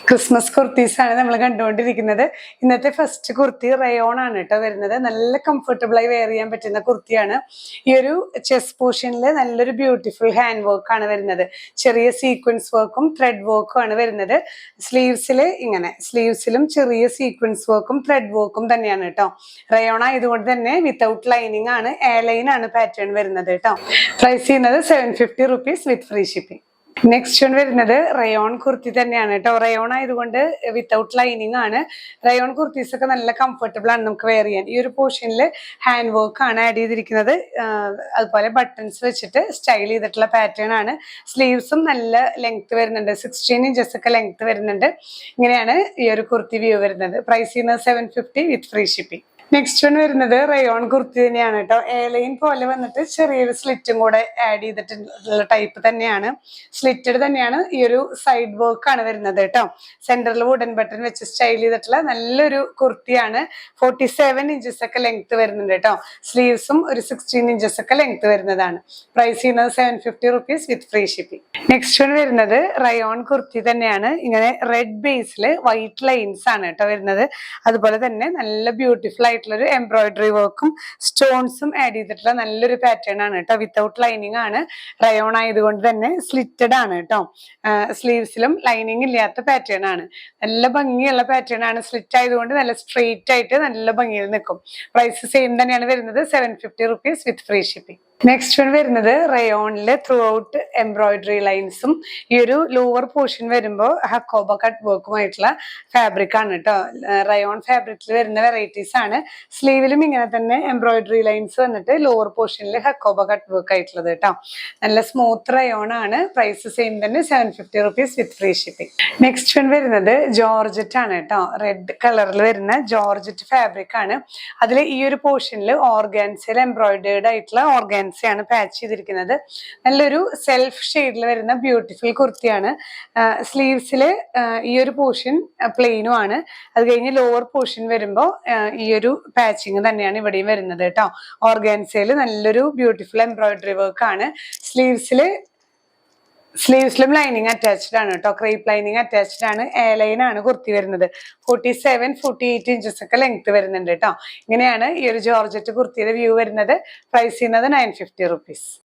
Christmas kurtis ആണ് നമ്മൾ കണ്ടുകൊണ്ടിരിക്കുന്നത്. ഇന്നത്തെ ഫസ്റ്റ് കുർത്തി റയോൺ ആണ് കേട്ടോ വരുന്നത്. നല്ല കംഫർട്ടബിൾ ആയി വെയർ ചെയ്യാൻ പറ്റുന്ന കുർത്തിയാണ്. ഈ ഒരു ചെസ്റ്റ് പോർഷനിൽ നല്ലൊരു ബ്യൂട്ടിഫുൾ ഹാൻഡ് വർക്ക് ആണ് വരുന്നത്. ചെറിയ സീക്വൻസ് വർക്കും ത്രെഡ് വർക്കും ആണ് വരുന്നത്. സ്ലീവ്സിലും ചെറിയ സീക്വൻസ് വർക്കും ത്രെഡ് വർക്കും തന്നെയാണ് കേട്ടോ. റയോൺ ആയതുകൊണ്ട് തന്നെ വിത്തൗട്ട് ലൈനിങ് ആണ്, എ ലൈൻ ആണ് പാറ്റേൺ വരുന്നത് കേട്ടോ. പ്രൈസ് ചെയ്യുന്നത് 750 rupees വിത്ത് ഫ്രീ ഷിപ്പിംഗ്. നെക്സ്റ്റ് വൺ വരുന്നത് റയോൺ കുർത്തി തന്നെയാണ് കേട്ടോ. റയോൺ ആയതുകൊണ്ട് വിത്തൗട്ട് ലൈനിങ് ആണ്. റയോൺ കുർത്തീസ് ഒക്കെ നല്ല കംഫർട്ടബിൾ ആണ് നമുക്ക് വെയർ ചെയ്യാൻ. ഈ ഒരു പോർഷനിൽ ഹാൻഡ് വർക്ക് ആണ് ആഡ് ചെയ്തിരിക്കുന്നത്. അതുപോലെ ബട്ടൺസ് വെച്ചിട്ട് സ്റ്റൈൽ ചെയ്തിട്ടുള്ള പാറ്റേൺ ആണ്. സ്ലീവ്സും നല്ല ലെങ്ത് വരുന്നുണ്ട്, 16 inches ഒക്കെ ലെങ്ത് വരുന്നുണ്ട്. ഇങ്ങനെയാണ് ഈ ഒരു കുർത്തി വ്യൂ വരുന്നത്. പ്രൈസ് ചെയ്യുന്നത് 750 വിത്ത് ഫ്രീ ഷിപ്പിംഗ്. നെക്സ്റ്റ് വൺ വരുന്നത് റയോൺ കുർത്തി തന്നെയാണ് കേട്ടോ. എ ലൈൻ പോലെ വന്നിട്ട് ചെറിയൊരു സ്ലിറ്റും കൂടെ ആഡ് ചെയ്തിട്ടുള്ള ടൈപ്പ് തന്നെയാണ്. സ്ലിറ്റഡ് തന്നെയാണ്. ഈ ഒരു സൈഡ് വർക്ക് ആണ് വരുന്നത് കേട്ടോ. സെന്ററിൽ വുഡൻ ബട്ടൺ വെച്ച് സ്റ്റൈൽ ചെയ്തിട്ടുള്ള നല്ലൊരു കുർത്തിയാണ്. 47 inches ഒക്കെ ലെങ്ത് വരുന്നുണ്ട് കേട്ടോ. സ്ലീവ്സും ഒരു 16 inches ഒക്കെ ലെങ്ത് വരുന്നതാണ്. പ്രൈസ് ചെയ്യുന്നത് 750 rupees വിത്ത് ഫ്രീ ഷിപ്പിംഗ്. നെക്സ്റ്റ് വൺ വരുന്നത് റയോൺ കുർത്തി തന്നെയാണ്. ഇങ്ങനെ റെഡ് ബേസിൽ വൈറ്റ് ലൈൻസ് ആണ് കേട്ടോ വരുന്നത്. അതുപോലെ തന്നെ നല്ല ബ്യൂട്ടിഫുൾ ആയിട്ടുള്ളൊരു എംബ്രോയിഡറി വർക്കും സ്റ്റോൺസും ആഡ് ചെയ്തിട്ടുള്ള നല്ലൊരു പാറ്റേൺ ആണ് കേട്ടോ. വിത്തൗട്ട് ലൈനിങ് ആണ്. റയോൺ ആയതുകൊണ്ട് തന്നെ സ്ലിറ്റഡ് ആണ് കേട്ടോ. സ്ലീവ്സിലും ലൈനിങ് ഇല്ലാത്ത പാറ്റേൺ ആണ്. നല്ല ഭംഗിയുള്ള പാറ്റേൺ ആണ്. സ്ലിറ്റ് ആയതുകൊണ്ട് നല്ല സ്ട്രെയിറ്റ് ആയിട്ട് നല്ല ഭംഗിയിൽ നിൽക്കും. പ്രൈസ് സെയിം തന്നെയാണ് വരുന്നത്, 750 rupees വിത്ത് ഫ്രീ ഷിപ്പിംഗ്. നെക്സ്റ്റ് വൺ വരുന്നത് റയോണില് ത്രൂ ഔട്ട് എംബ്രോയിഡറി ലൈൻസും ഈ ഒരു ലോവർ പോർഷൻ വരുമ്പോൾ ഹക്കോബ കട്ട് വർക്കുമായിട്ടുള്ള ഫാബ്രിക് ആണ് കേട്ടോ. റയോൺ ഫാബ്രിക്കിൽ വരുന്ന വെറൈറ്റീസ് ആണ്. സ്ലീവിലും ഇങ്ങനെ തന്നെ എംബ്രോയിഡറി ലൈൻസ് വന്നിട്ട് ലോവർ പോർഷനിൽ ഹക്കോബ കട്ട് വർക്ക് ആയിട്ടുള്ളത് കേട്ടോ. നല്ല സ്മൂത്ത് റയോൺ ആണ്. പ്രൈസ് സെയിം തന്നെ, 750 rupees വിത്ത് ഫ്രീ ഷിപ്പിംഗ്. നെക്സ്റ്റ് വൺ വരുന്നത് ജോർജറ്റ് ആണ് കേട്ടോ. റെഡ് കളറിൽ വരുന്ന ജോർജറ്റ് ഫാബ്രിക് ആണ്. അതിൽ ഈ ഒരു പോർഷനിൽ ഓർഗാൻസയിൽ എംബ്രോയിഡേർഡ് ആയിട്ടുള്ള ഓർഗാൻസയാണ് പാച്ച് ചെയ്തിരിക്കുന്നത്. നല്ലൊരു സെൽഫ് ഷെയ്ഡിൽ വരുന്ന ബ്യൂട്ടിഫുൾ കുർത്തിയാണ്. സ്ലീവ്സിൽ ഈ ഒരു പോർഷൻ പ്ലെയിനും ആണ്. അത് കഴിഞ്ഞ് ലോവർ പോർഷൻ വരുമ്പോൾ ഈ ഒരു പാച്ചിങ് തന്നെയാണ് ഇവിടെയും വരുന്നത് കേട്ടോ. ഓർഗാൻസയിൽ നല്ലൊരു ബ്യൂട്ടിഫുൾ എംബ്രോയിഡറി വർക്ക് ആണ്. സ്ലീവ്സിലും ലൈനിങ് അറ്റാച്ച്ഡ് ആണ് കേട്ടോ. ക്രേപ്പ് ലൈനിങ് അറ്റാച്ച്ഡ് ആണ്. എ ലൈൻ ആണ് കുർത്തി വരുന്നത്. 47-48 inches ഒക്കെ ലെങ്ത് വരുന്നുണ്ട് കേട്ടോ. ഇങ്ങനെയാണ് ഈ ഒരു ജോർജറ്റ് കുർത്തിയുടെ വ്യൂ വരുന്നത്. പ്രൈസ് ചെയ്യുന്നത് 950 rupees.